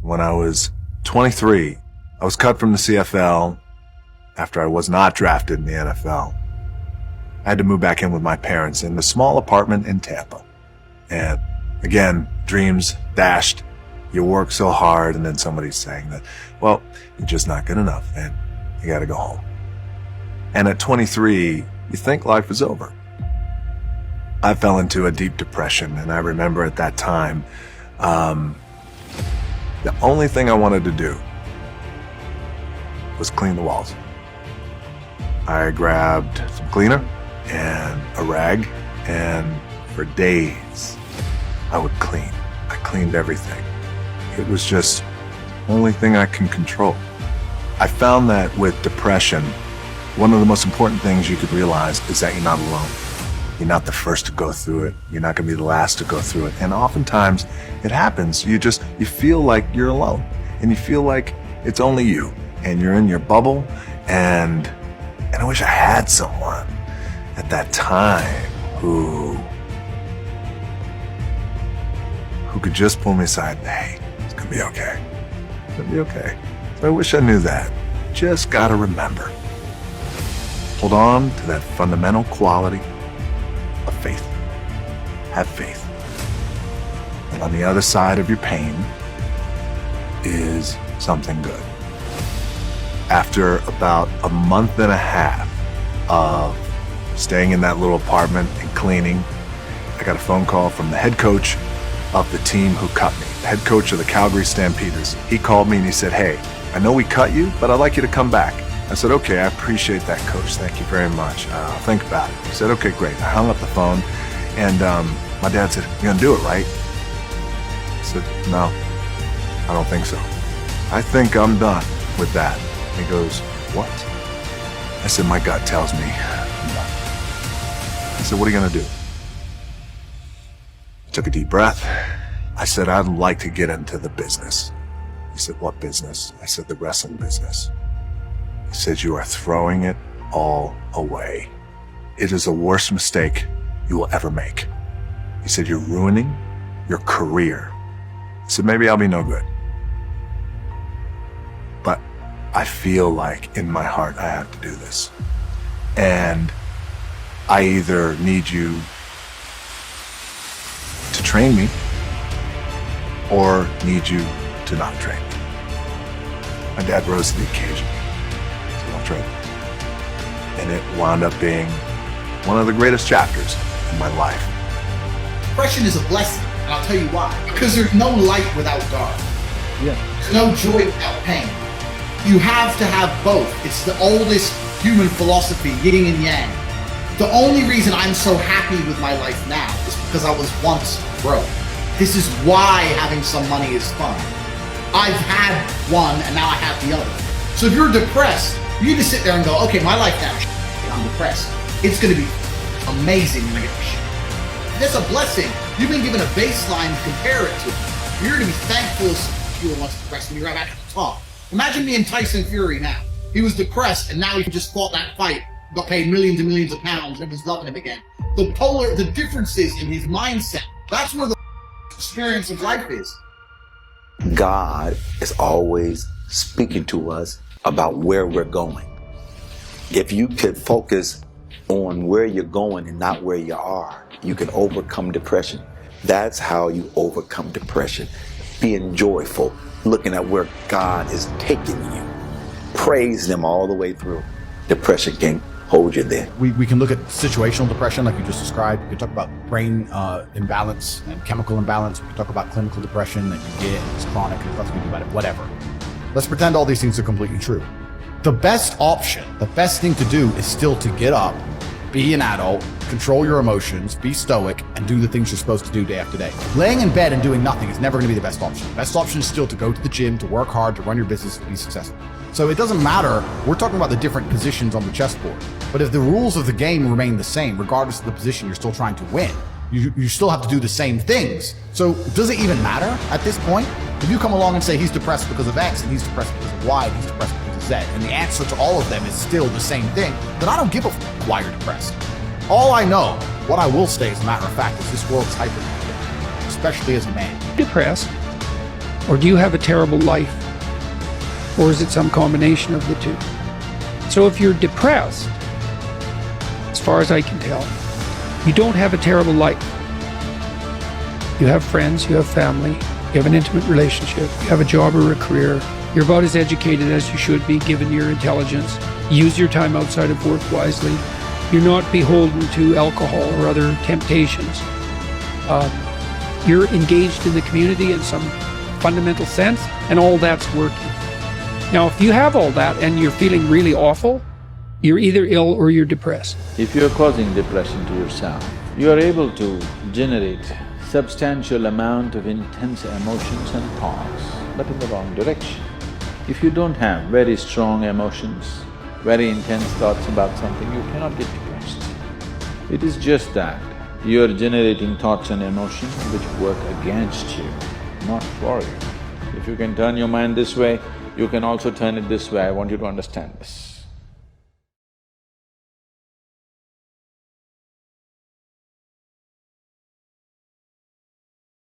When I was 23, I was cut from the CFL after I was not drafted in the NFL. I had to move back in with my parents in a small apartment in Tampa. And again, dreams dashed. You work so hard, and then somebody's saying that, well, you're just not good enough and you got to go home. And at 23, you think life is over. I fell into a deep depression, and I remember at that time, the only thing I wanted to do was clean the walls. I grabbed some cleaner and a rag, and for days I would clean. I cleaned everything. It was just the only thing I can control. I found that with depression, one of the most important things you could realize is that you're not alone. You're not the first to go through it. You're not going to be the last to go through it. And oftentimes it happens. You feel like you're alone, and you feel like it's only you, and you're in your bubble. And I wish I had someone at that time who could just pull me aside. Hey, it's going to be okay. It's going to be okay. So I wish I knew that. Just got to remember. Hold on to that fundamental quality of faith. Have faith. And on the other side of your pain is something good. After about a month and a half of staying in that little apartment and cleaning, I got a phone call from the head coach of the team who cut me, the head coach of the Calgary Stampeders. He called me and he said, hey, I know we cut you, but I'd like you to come back. I said, okay, I appreciate that, coach. Thank you very much. I'll think about it. He said, okay, great. I hung up the phone, and my dad said, you're going to do it, right? I said, no, I don't think so. I think I'm done with that. He goes, what? I said, my gut tells me I'm done. He said, what are you going to do? I took a deep breath. I said, I'd like to get into the business. He said, what business? I said, the wrestling business. He said, you are throwing it all away. It is the worst mistake you will ever make. He said, you're ruining your career. He said, maybe I'll be no good. But I feel like in my heart I have to do this. And I either need you to train me or need you to not train me. My dad rose to the occasion. And it wound up being one of the greatest chapters in my life. Depression is a blessing, and I'll tell you why. Because there's no light without dark. Yeah. There's no joy without pain. You have to have both. It's the oldest human philosophy, yin and yang. The only reason I'm so happy with my life now is because I was once broke. This is why having some money is fun. I've had one, and now I have the other. So if you're depressed, you need to sit there and go, okay, my life now, I'm depressed. It's going to be amazing when I get shit. That's a blessing. You've been given a baseline to compare it to. You're going to be thankful as you were once depressed when you're right back at the top. Imagine being Tyson Fury now. He was depressed, and now he just fought that fight, got paid millions and millions of pounds, and was loving him again. The differences in his mindset, that's where the experience of life is. God is always speaking to us about where we're going. If you could focus on where you're going and not where you are, you can overcome depression. That's how you overcome depression. Being joyful, looking at where God is taking you. Praise Him all the way through. Depression can't hold you there. We can look at situational depression like you just described. We can talk about brain imbalance and chemical imbalance. We can talk about clinical depression that you get, it's chronic, there's nothing you can do about it, whatever. Let's pretend all these things are completely true. The best option, the best thing to do is still to get up, be an adult, control your emotions, be stoic, and do the things you're supposed to do day after day. Laying in bed and doing nothing is never going to be the best option. The best option is still to go to the gym, to work hard, to run your business, to be successful. So it doesn't matter. We're talking about the different positions on the chessboard. But if the rules of the game remain the same, regardless of the position you're still trying to win, you still have to do the same things. So does it even matter at this point? If you come along and say he's depressed because of X, and he's depressed because of Y, and he's depressed because of Z, and the answer to all of them is still the same thing, then I don't give a f why you're depressed. All I know, what I will say as a matter of fact, is this world is hyper, especially as a man. Depressed. Or do you have a terrible life? Or is it some combination of the two? So if you're depressed, as far as I can tell, you don't have a terrible life. You have friends, you have family, you have an intimate relationship, you have a job or a career. You're about as educated as you should be given your intelligence. Use your time outside of work wisely. You're not beholden to alcohol or other temptations. You're engaged in the community in some fundamental sense, and all that's working. Now, if you have all that and you're feeling really awful, you're either ill or you're depressed. If you're causing depression to yourself, you are able to generate substantial amount of intense emotions and thoughts, but in the wrong direction. If you don't have very strong emotions, very intense thoughts about something, you cannot get depressed. It is just that you're generating thoughts and emotions which work against you, not for you. If you can turn your mind this way, you can also turn it this way. I want you to understand this.